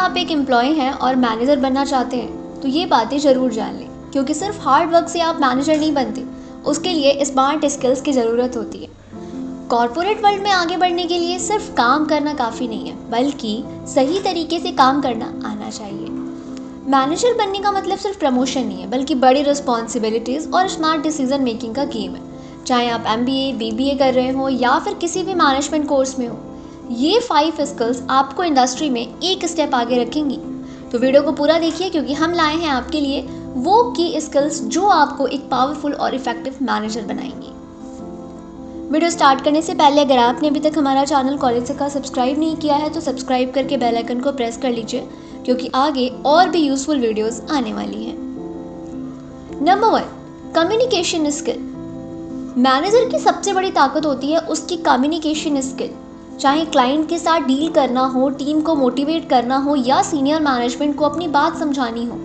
आप एक एम्प्लॉय हैं और मैनेजर बनना चाहते हैं तो ये बातें ज़रूर जान लें, क्योंकि सिर्फ हार्ड वर्क से आप मैनेजर नहीं बनते, उसके लिए स्मार्ट स्किल्स की ज़रूरत होती है। कॉर्पोरेट वर्ल्ड में आगे बढ़ने के लिए सिर्फ काम करना काफ़ी नहीं है, बल्कि सही तरीके से काम करना आना चाहिए। मैनेजर बनने का मतलब सिर्फ प्रमोशन नहीं है, बल्कि बड़ी रिस्पॉन्सिबिलिटीज़ और स्मार्ट डिसीजन मेकिंग का गेम है। चाहे आप MBA, BBA कर रहे हो या फिर किसी भी मैनेजमेंट कोर्स में हो, ये 5 स्किल्स आपको इंडस्ट्री में एक स्टेप आगे रखेंगी। तो वीडियो को पूरा देखिए, क्योंकि हम लाए हैं आपके लिए वो की स्किल्स जो आपको एक पावरफुल और इफेक्टिव मैनेजर बनाएंगी। वीडियो स्टार्ट करने से पहले अगर आपने अभी तक हमारा चैनल कॉलेज से का सब्सक्राइब नहीं किया है तो सब्सक्राइब करके बेल आइकन को प्रेस कर लीजिए, क्योंकि आगे और भी यूजफुल वीडियोस आने वाली हैं। Number 1, communication skill. मैनेजर की सबसे बड़ी ताकत होती है उसकी कम्युनिकेशन स्किल। चाहे क्लाइंट के साथ डील करना हो, टीम को मोटिवेट करना हो या सीनियर मैनेजमेंट को अपनी बात समझानी हो,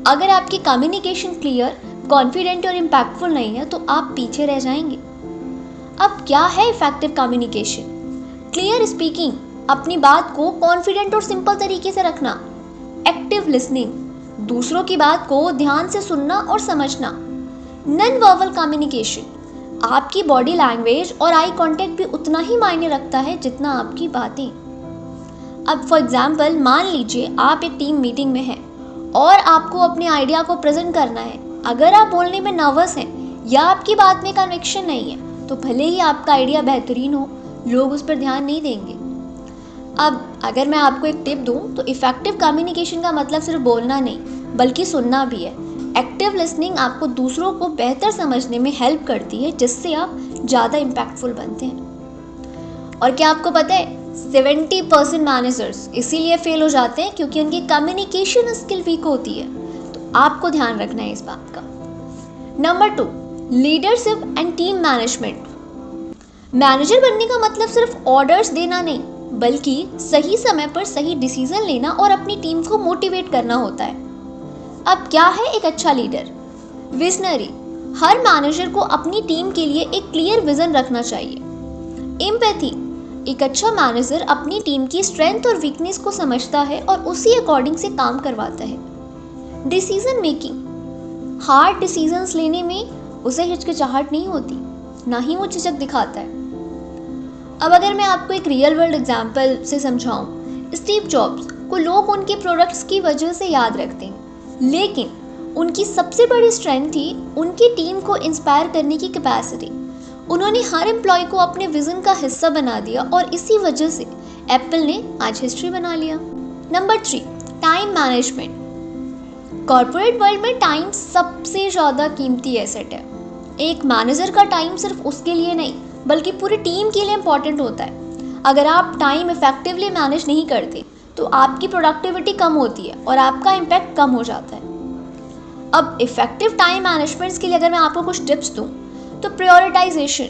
अगर आपकी कम्युनिकेशन क्लियर, कॉन्फिडेंट और इम्पैक्टफुल नहीं है तो आप पीछे रह जाएंगे। अब क्या है इफेक्टिव कम्युनिकेशन? क्लियर स्पीकिंग, अपनी बात को कॉन्फिडेंट और सिंपल तरीके से रखना। एक्टिव लिसनिंग, दूसरों की बात को ध्यान से सुनना और समझना। नॉन वर्बल कम्युनिकेशन, आपकी बॉडी लैंग्वेज और आई कांटेक्ट भी उतना ही मायने रखता है जितना आपकी बातें। अब फॉर एग्जांपल मान लीजिए आप एक टीम मीटिंग में हैं और आपको अपने आइडिया को प्रेजेंट करना है। अगर आप बोलने में नर्वस हैं या आपकी बात में कन्विक्शन नहीं है तो भले ही आपका आइडिया बेहतरीन हो, लोग उस पर ध्यान नहीं देंगे। अब अगर मैं आपको एक टिप दूं तो इफेक्टिव कम्युनिकेशन का मतलब सिर्फ बोलना नहीं, बल्कि सुनना भी है। एक्टिव लिसनिंग आपको दूसरों को बेहतर समझने में हेल्प करती है, जिससे आप ज़्यादा इम्पैक्टफुल बनते हैं। और क्या आपको पता है 70% मैनेजर्स इसीलिए फेल हो जाते हैं क्योंकि उनकी कम्युनिकेशन स्किल वीक होती है। तो आपको ध्यान रखना है इस बात का। Number 2, leadership and team management. Manager बनने का मतलब सिर्फ ऑर्डर्स देना नहीं, बल्कि सही समय पर सही डिसीजन लेना और अपनी टीम को मोटिवेट करना होता है। अब क्या है एक अच्छा लीडर? विजनरी, हर मैनेजर को अपनी टीम के लिए एक क्लियर विजन रखना चाहिए। एम्पैथी, एक अच्छा मैनेजर अपनी टीम की स्ट्रेंथ और वीकनेस को समझता है और उसी अकॉर्डिंग से काम करवाता है। डिसीजन मेकिंग, हार्ड डिसीजंस लेने में उसे हिचकिचाहट नहीं होती, ना ही वो झिझक दिखाता है। अब अगर मैं आपको एक रियल वर्ल्ड एग्जांपल से समझाऊं, स्टीव जॉब्स को लोग उनके प्रोडक्ट्स की वजह से याद रखते हैं, लेकिन उनकी सबसे बड़ी स्ट्रेंथ थी उनकी टीम को इंस्पायर करने की कैपेसिटी। उन्होंने हर एम्प्लॉय को अपने विजन का हिस्सा बना दिया और इसी वजह से एप्पल ने आज हिस्ट्री बना लिया। Number 3, time management. Corporate world में टाइम सबसे ज़्यादा कीमती एसेट है। एक मैनेजर का टाइम सिर्फ उसके लिए नहीं, बल्कि पूरी टीम के लिए इम्पॉर्टेंट होता है। अगर आप टाइम इफेक्टिवली मैनेज नहीं करते तो आपकी प्रोडक्टिविटी कम होती है और आपका इम्पैक्ट कम हो जाता है। अब इफेक्टिव टाइम मैनेजमेंट के लिए अगर मैं आपको कुछ टिप्स दूं तो प्रायोरिटाइजेशन,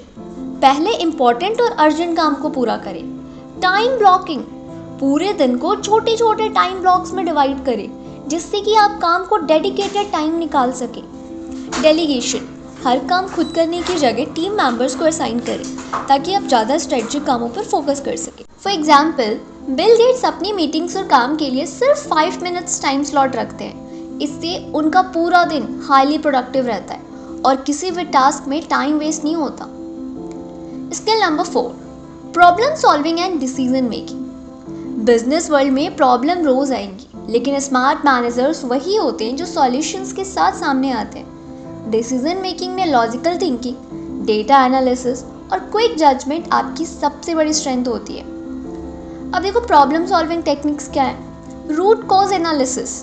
पहले इंपॉर्टेंट और अर्जेंट काम को पूरा करें। टाइम ब्लॉकिंग, पूरे दिन को छोटे छोटे टाइम ब्लॉक्स में डिवाइड करें, जिससे कि आप काम को डेडिकेटेड टाइम निकाल सकें। डेलीगेशन, हर काम खुद करने की जगह टीम मेंबर्स को असाइन करें ताकि आप ज़्यादा स्ट्रेटेजिक कामों पर फोकस कर सकें। फॉर एग्जाम्पल, बिल गेट्स अपनी मीटिंग्स और काम के लिए सिर्फ 5 मिनट्स टाइम स्लॉट रखते हैं। इससे उनका पूरा दिन हाईली प्रोडक्टिव रहता है और किसी भी टास्क में टाइम वेस्ट नहीं होता। Skill number 4, problem solving and decision making. Business world में प्रॉब्लम रोज आएंगी, लेकिन स्मार्ट मैनेजर्स वही होते हैं जो सॉल्यूशंस के साथ सामने आते हैं। डिसीजन मेकिंग में लॉजिकल थिंकिंग, डेटा एनालिसिस और क्विक जजमेंट आपकी सबसे बड़ी स्ट्रेंथ होती है। अब देखो प्रॉब्लम सॉल्विंग टेक्निक्स क्या है। रूट कॉज एनालिसिस,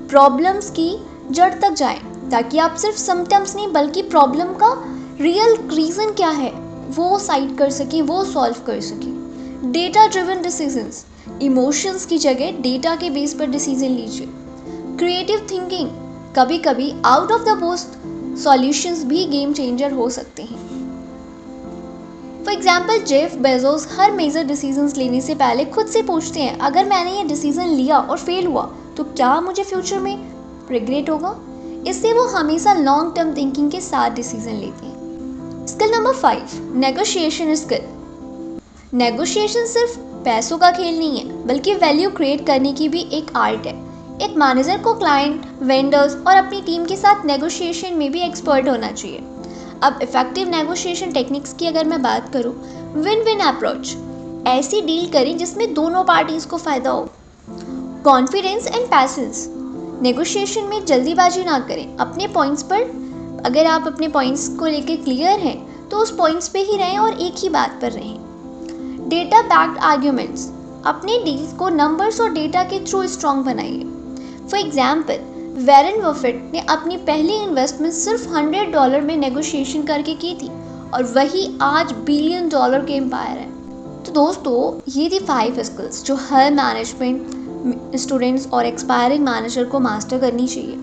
प्रॉब्लम्स की जड़ तक जाएं ताकि आप सिर्फ सिम्टम्स नहीं बल्कि प्रॉब्लम का रियल रीज़न क्या है वो साइड कर सकें, वो सॉल्व कर सकें। डेटा ड्रिवन डिसीजंस, इमोशंस की जगह डेटा के बेस पर डिसीजन लीजिए। क्रिएटिव थिंकिंग, कभी कभी out of the box solutions भी गेम चेंजर हो सकते हैं। फॉर एग्जाम्पल, जेफ बेजोस हर मेजर डिसीजंस लेने से पहले खुद से पूछते हैं, अगर मैंने ये डिसीजन लिया और फेल हुआ तो क्या मुझे फ्यूचर में रिग्रेट होगा? इससे वो हमेशा लॉन्ग टर्म थिंकिंग के साथ डिसीजन लेते हैं। Skill number 5, negotiation skill. Negotiation सिर्फ पैसों का खेल नहीं है, बल्कि वैल्यू क्रिएट करने की भी एक आर्ट है। एक मैनेजर को क्लाइंट, वेंडर्स और अपनी टीम के साथ नेगोशिएशन में भी एक्सपर्ट होना चाहिए। अब इफेक्टिव नेगोशिएशन टेक्निक्स की अगर मैं बात करूँ, विन विन अप्रोच, ऐसी डील करें जिसमें दोनों पार्टीज को फ़ायदा हो। कॉन्फिडेंस एंड पैसेंस, नेगोशिएशन में जल्दीबाजी ना करें। अपने पॉइंट्स पर, अगर आप अपने पॉइंट्स को लेकर क्लियर हैं तो उस पॉइंट्स पे ही रहें और एक ही बात पर रहें। डेटा बैक्ड आर्ग्यूमेंट्स, अपने डील्स को नंबर्स और डेटा के थ्रू स्ट्रॉन्ग बनाइए। फॉर एग्जाम्पल, वॉरेन बफेट ने अपनी पहली इन्वेस्टमेंट सिर्फ $100 में नेगोशिएशन करके की थी और वही आज $1 बिलियन के एम्पायर है। तो दोस्तों, ये थी 5 स्किल्स जो हर मैनेजमेंट स्टूडेंट्स और एक्सपायरिंग मैनेजर को मास्टर करनी चाहिए।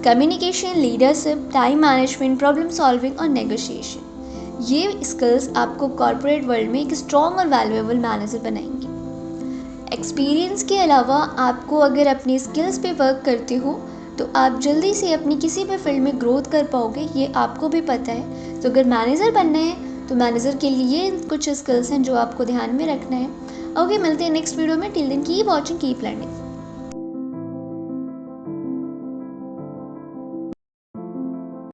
Communication, leadership, time management, problem solving और नेगोशिएशन। ये स्किल्स आपको कॉर्पोरेट वर्ल्ड में एक स्ट्रॉन्ग और वैल्यूएबल मैनेजर बनाएंगे। एक्सपीरियंस के अलावा आपको अगर अपनी स्किल्स पे वर्क करते हो तो आप जल्दी से अपनी किसी भी फील्ड में ग्रोथ कर पाओगे, ये आपको भी पता है। तो अगर मैनेजर बनना है तो मैनेजर के लिए कुछ स्किल्स हैं जो आपको ध्यान में रखना है। ओके, मिलते हैं नेक्स्ट वीडियो में। Till then keep watching, keep learning.